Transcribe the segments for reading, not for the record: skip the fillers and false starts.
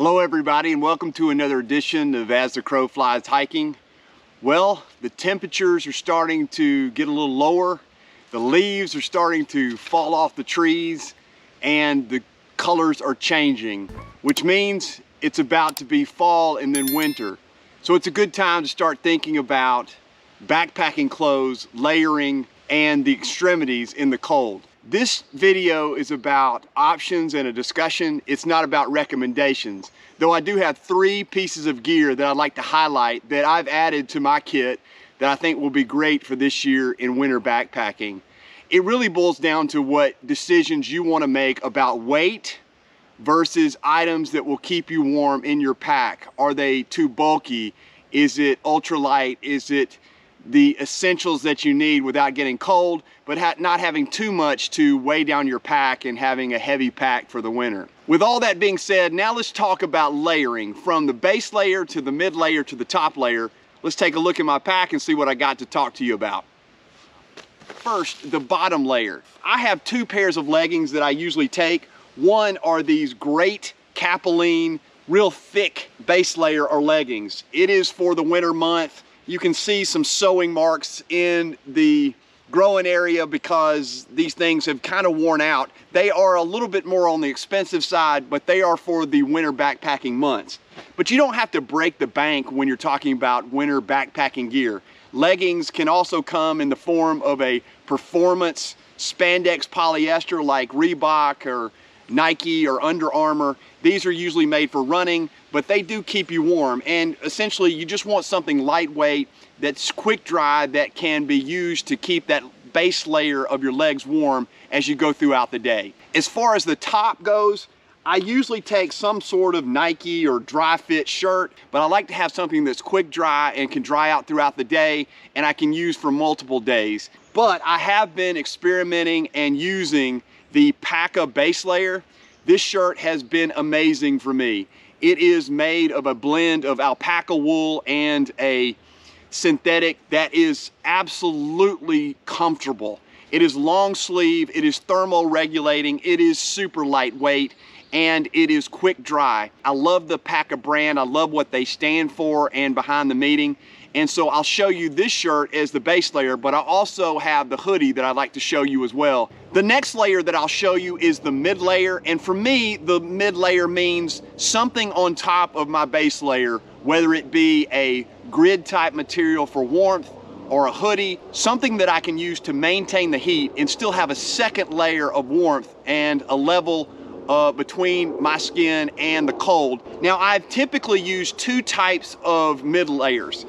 Hello everybody and welcome to another edition of As the Crow Flies Hiking. Well, the temperatures are starting to get a little lower. The leaves are starting to fall off the trees and the colors are changing, which means it's about to be fall and then winter. So it's a good time to start thinking about backpacking clothes, layering, and the extremities in the cold. This video is about options and a discussion. It's not about recommendations, though I do have 3 pieces of gear that I'd like to highlight that I've added to my kit that I think will be great for this year in winter backpacking. It really boils down to what decisions you want to make about weight versus items that will keep you warm in your pack. Are they too bulky? Is it ultralight? Is it the essentials that you need without getting cold, but not having too much to weigh down your pack and having a heavy pack for the winter? With all that being said, now let's talk about layering. From the base layer to the mid layer to the top layer, let's take a look at my pack and see what I got to talk to you about. First, the bottom layer. I have 2 pairs of leggings that I usually take. One are these great Capilene, real thick base layer or leggings. It is for the winter month. You can see some sewing marks in the growing area because these things have kind of worn out. They are a little bit more on the expensive side, but they are for the winter backpacking months. But you don't have to break the bank when you're talking about winter backpacking gear. Leggings can also come in the form of a performance spandex polyester like Reebok or Nike or Under Armour. These are usually made for running, but they do keep you warm. And essentially you just want something lightweight that's quick dry that can be used to keep that base layer of your legs warm as you go throughout the day. As far as the top goes, I usually take some sort of Nike or dry fit shirt, but I like to have something that's quick dry and can dry out throughout the day and I can use for multiple days. But I have been experimenting and using the PAKA base layer. This shirt has been amazing for me. It is made of a blend of alpaca wool and a synthetic that is absolutely comfortable. It is long sleeve, it is thermo regulating, it is super lightweight, and it is quick dry. I love the PAKA brand, I love what they stand for and behind the meaning. And so I'll show you this shirt as the base layer, but I also have the hoodie that I'd like to show you as well. The next layer that I'll show you is the mid layer. And for me, the mid layer means something on top of my base layer, whether it be a grid type material for warmth or a hoodie, something that I can use to maintain the heat and still have a second layer of warmth and a level between my skin and the cold. Now, I've typically used 2 types of mid layers.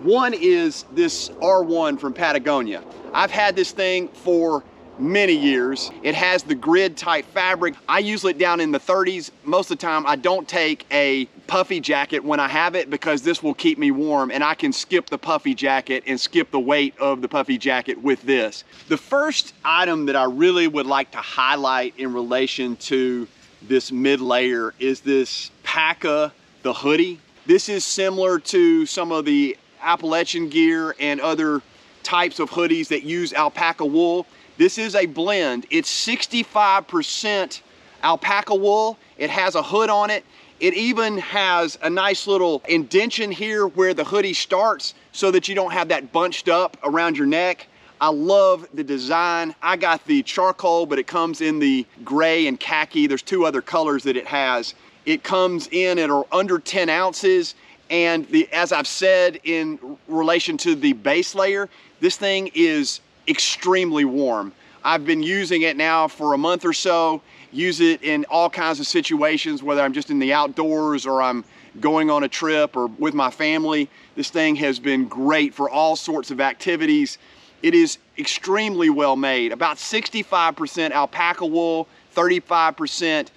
One is this R1 from Patagonia. I've had this thing for many years. It has the grid type fabric. I usually it down in the 30s. Most of the time I don't take a puffy jacket when I have it because this will keep me warm and I can skip the puffy jacket and skip the weight of the puffy jacket with this. The first item that I really would like to highlight in relation to this mid layer is this PAKA The Hoodie. This is similar to some of the Appalachian gear and other types of hoodies that use alpaca wool. This is a blend. It's 65% alpaca wool. It has a hood on it. It even has a nice little indentation here where the hoodie starts so that you don't have that bunched up around your neck. I love the design. I got the charcoal, but it comes in the gray and khaki. There's 2 other colors that it has. It comes in at under 10 ounces. And as I've said in relation to the base layer, this thing is extremely warm. I've been using it now for a month or so, use it in all kinds of situations, whether I'm just in the outdoors or I'm going on a trip or with my family. This thing has been great for all sorts of activities. It is extremely well made, about 65% alpaca wool, 35%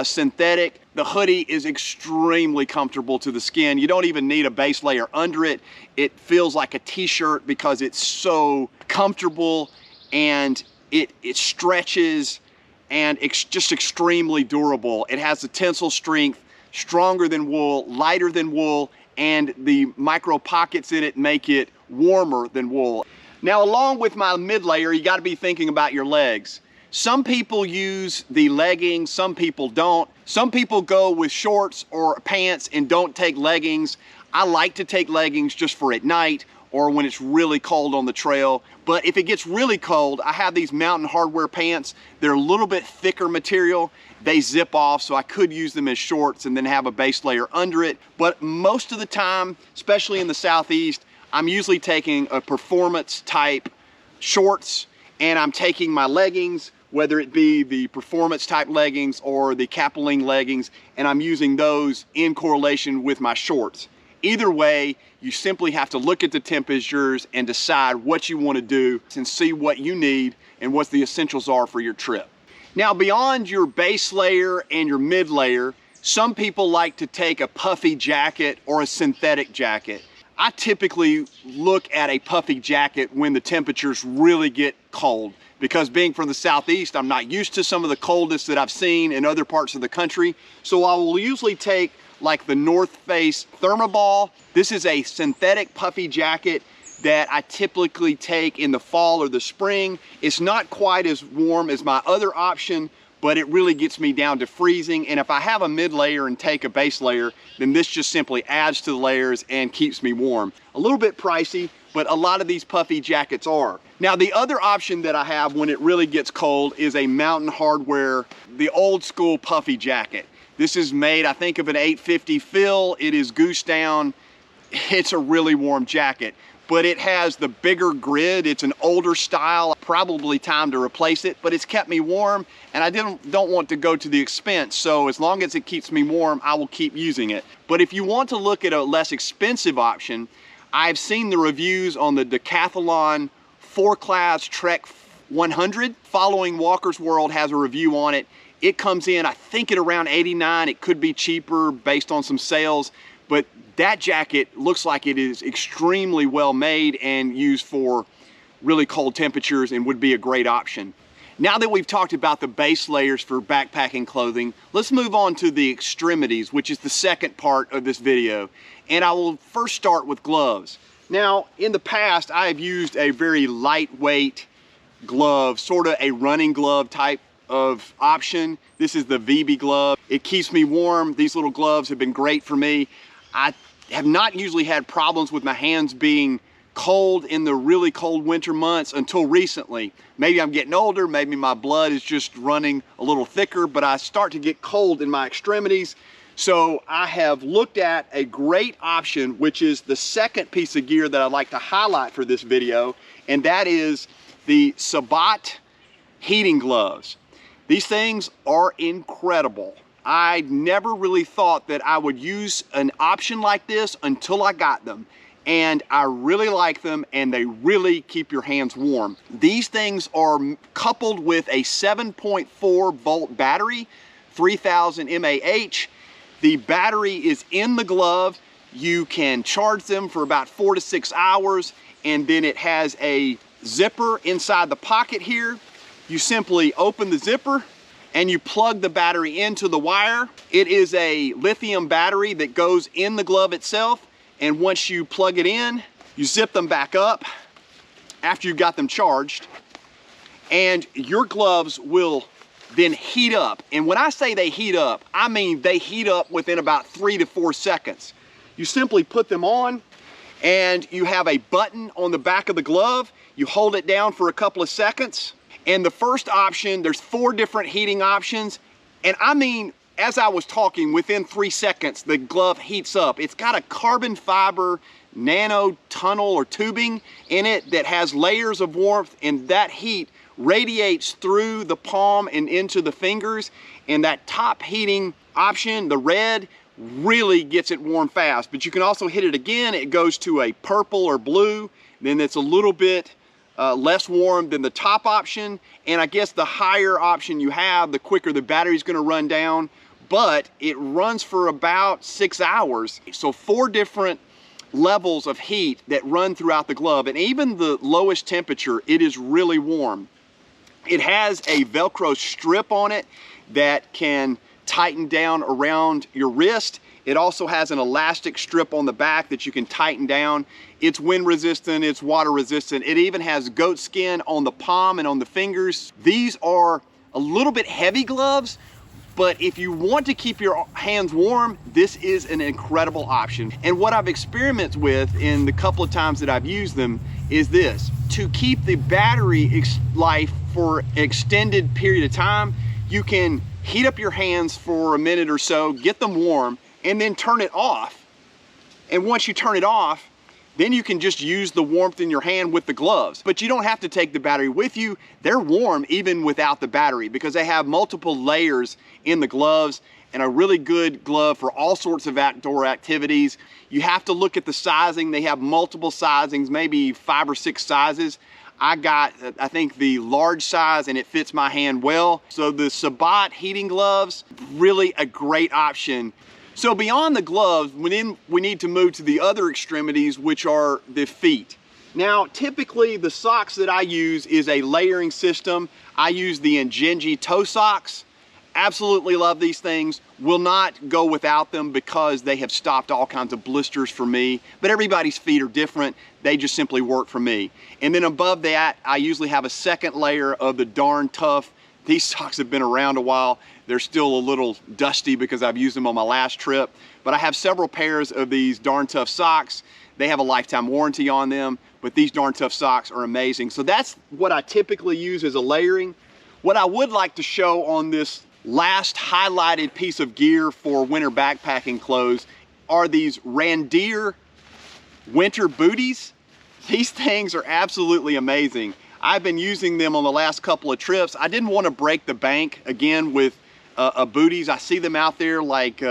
synthetic. The hoodie is extremely comfortable to the skin. You don't even need a base layer under it. It feels like a t-shirt because it's so comfortable and it stretches and it's just extremely durable. It has the tensile strength, stronger than wool, lighter than wool, and the micro pockets in it make it warmer than wool. Now, along with my mid layer, you got to be thinking about your legs. Some people use the leggings, some people don't. Some people go with shorts or pants and don't take leggings. I like to take leggings just for at night or when it's really cold on the trail. But if it gets really cold, I have these Mountain Hardwear pants. They're a little bit thicker material. They zip off, so I could use them as shorts and then have a base layer under it. But most of the time, especially in the Southeast, I'm usually taking a performance type shorts, and I'm taking my leggings, whether it be the performance type leggings or the Capeling leggings, and I'm using those in correlation with my shorts. Either way, you simply have to look at the temperatures and decide what you want to do and see what you need and what the essentials are for your trip. Now, beyond your base layer and your mid layer, some people like to take a puffy jacket or a synthetic jacket. I typically look at a puffy jacket when the temperatures really get cold, because being from the Southeast, I'm not used to some of the coldest that I've seen in other parts of the country. So I will usually take like the North Face Thermoball. This is a synthetic puffy jacket that I typically take in the fall or the spring. It's not quite as warm as my other option, but it really gets me down to freezing. And if I have a mid layer and take a base layer, then this just simply adds to the layers and keeps me warm. A little bit pricey, but a lot of these puffy jackets are. Now, the other option that I have when it really gets cold is a Mountain Hardwear, the old school puffy jacket. This is made, I think, of an 850 fill. It is goose down. It's a really warm jacket, but it has the bigger grid. It's an older style, probably time to replace it, but it's kept me warm, and I don't want to go to the expense. So as long as it keeps me warm, I will keep using it. But if you want to look at a less expensive option, I've seen the reviews on the Decathalon Forclaz Trek 100. Following Walker's World has a review on it. It comes in, I think, at around $89. It could be cheaper based on some sales, but that jacket looks like it is extremely well made and used for really cold temperatures and would be a great option. Now that we've talked about the base layers for backpacking clothing, let's move on to the extremities, which is the second part of this video. And I will first start with gloves. Now, in the past, I have used a very lightweight glove, sort of a running glove type of option. This is the Vebe glove. It keeps me warm. These little gloves have been great for me. I have not usually had problems with my hands being cold in the really cold winter months until recently. Maybe I'm getting older, maybe my blood is just running a little thicker, but I start to get cold in my extremities. So I have looked at a great option, which is the second piece of gear that I'd like to highlight for this video, and that is the Sabot Heating Gloves. These things are incredible. I never really thought that I would use an option like this until I got them. And I really like them, and they really keep your hands warm. These things are coupled with a 7.4 volt battery, 3000 mAh. The battery is in the glove. You can charge them for about 4 to 6 hours, and then it has a zipper inside the pocket here. You simply open the zipper and you plug the battery into the wire. It is a lithium battery that goes in the glove itself, and once you plug it in, you zip them back up after you've got them charged, and your gloves will then heat up. And when I say they heat up, I mean they heat up within about 3 to 4 seconds. You simply put them on, and you have a button on the back of the glove. You hold it down for a couple of seconds, and the first option, there's 4 different heating options. And I mean, as I was talking, within 3 seconds, the glove heats up. It's got a carbon fiber nano tunnel or tubing in it that has layers of warmth, and that heat radiates through the palm and into the fingers. And that top heating option, the red, really gets it warm fast. But you can also hit it again. It goes to a purple or blue. Then it's a little bit less warm than the top option. And I guess the higher option you have, the quicker the battery's gonna run down, but it runs for about 6 hours. So 4 different levels of heat that run throughout the glove, and even the lowest temperature, it is really warm. It has a Velcro strip on it that can tighten down around your wrist, It also has an elastic strip on the back that you can tighten down. It's wind resistant, it's water resistant. It even has goat skin on the palm and on the fingers. These are a little bit heavy gloves, but if you want to keep your hands warm, this is an incredible option. And what I've experimented with in the couple of times that I've used them is this. To keep the battery life for an extended period of time, you can heat up your hands for a minute or so, get them warm, and then turn it off. And once you turn it off, then you can just use the warmth in your hand with the gloves. But you don't have to take the battery with you. They're warm even without the battery because they have multiple layers in the gloves and a really good glove for all sorts of outdoor activities. You have to look at the sizing. They have multiple sizings, maybe 5 or 6 sizes. I got, I think, the large size and it fits my hand well. So the Sabot Heating Gloves, really a great option. So beyond the gloves, we need to move to the other extremities, which are the feet. Now, typically the socks that I use is a layering system. I use the Injinji Toe Socks. Absolutely love these things. Will not go without them because they have stopped all kinds of blisters for me. But everybody's feet are different. They just simply work for me. And then above that, I usually have a second layer of the darn tough. These socks have been around a while. They're still a little dusty because I've used them on my last trip. But I have several pairs of these darn tough socks. They have a lifetime warranty on them, but these darn tough socks are amazing. So that's what I typically use as a layering. What I would like to show on this last highlighted piece of gear for winter backpacking clothes are these Randder winter booties. These things are absolutely amazing. I've been using them on the last couple of trips. I didn't want to break the bank again with booties. I see them out there like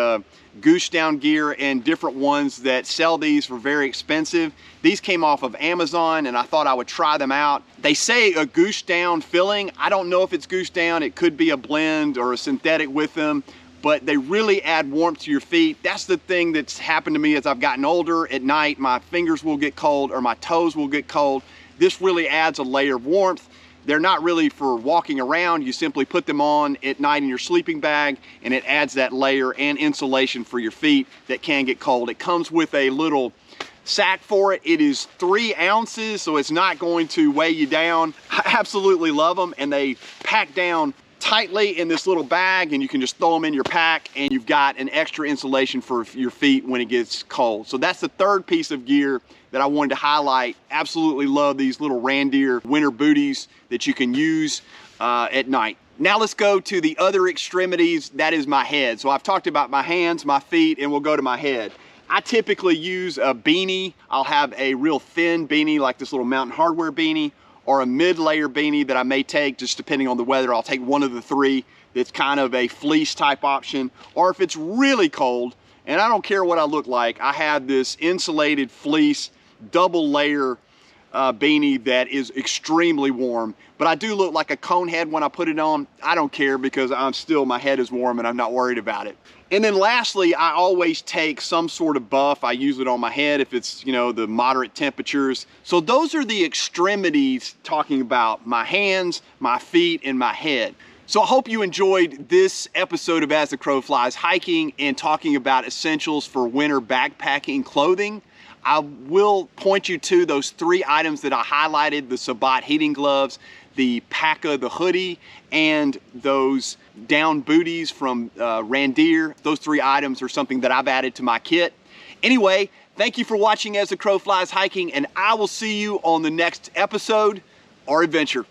Goose Down Gear and different ones that sell these for very expensive. These came off of Amazon and I thought I would try them out. They say a Goose Down filling. I don't know if it's Goose Down. It could be a blend or a synthetic with them, but they really add warmth to your feet. That's the thing that's happened to me as I've gotten older. At night, my fingers will get cold or my toes will get cold. This really adds a layer of warmth. They're not really for walking around. You simply put them on at night in your sleeping bag and it adds that layer and insulation for your feet that can get cold. It comes with a little sack for it. It is 3 ounces, so it's not going to weigh you down. I absolutely love them, and they pack down tightly in this little bag, and you can just throw them in your pack and you've got an extra insulation for your feet when it gets cold. So that's the third piece of gear that I wanted to highlight. Absolutely love these little Randder winter booties that you can use at night. Now let's go to the other extremities. That is my head. So I've talked about my hands, my feet, and we'll go to my head. I typically use a beanie. I'll have a real thin beanie like this little Mountain Hardwear beanie, or a mid-layer beanie that I may take, just depending on the weather. I'll take one of the 3 that's kind of a fleece type option. Or if it's really cold, and I don't care what I look like, I have this insulated fleece double layer beanie that is extremely warm. But I do look like a cone head when I put it on. I don't care because my head is warm and I'm not worried about it. And then lastly, I always take some sort of buff. I use it on my head if it's, you know, the moderate temperatures. So those are the extremities, talking about my hands, my feet, and my head. So I hope you enjoyed this episode of As the Crow Flies Hiking and talking about essentials for winter backpacking clothing. I will point you to those 3 items that I highlighted: the Sabot Heating Gloves, the PAKA The Hoodie, and those down booties from Randder. Those 3 items are something that I've added to my kit. Anyway, thank you for watching As the Crow Flies Hiking, and I will see you on the next episode or adventure.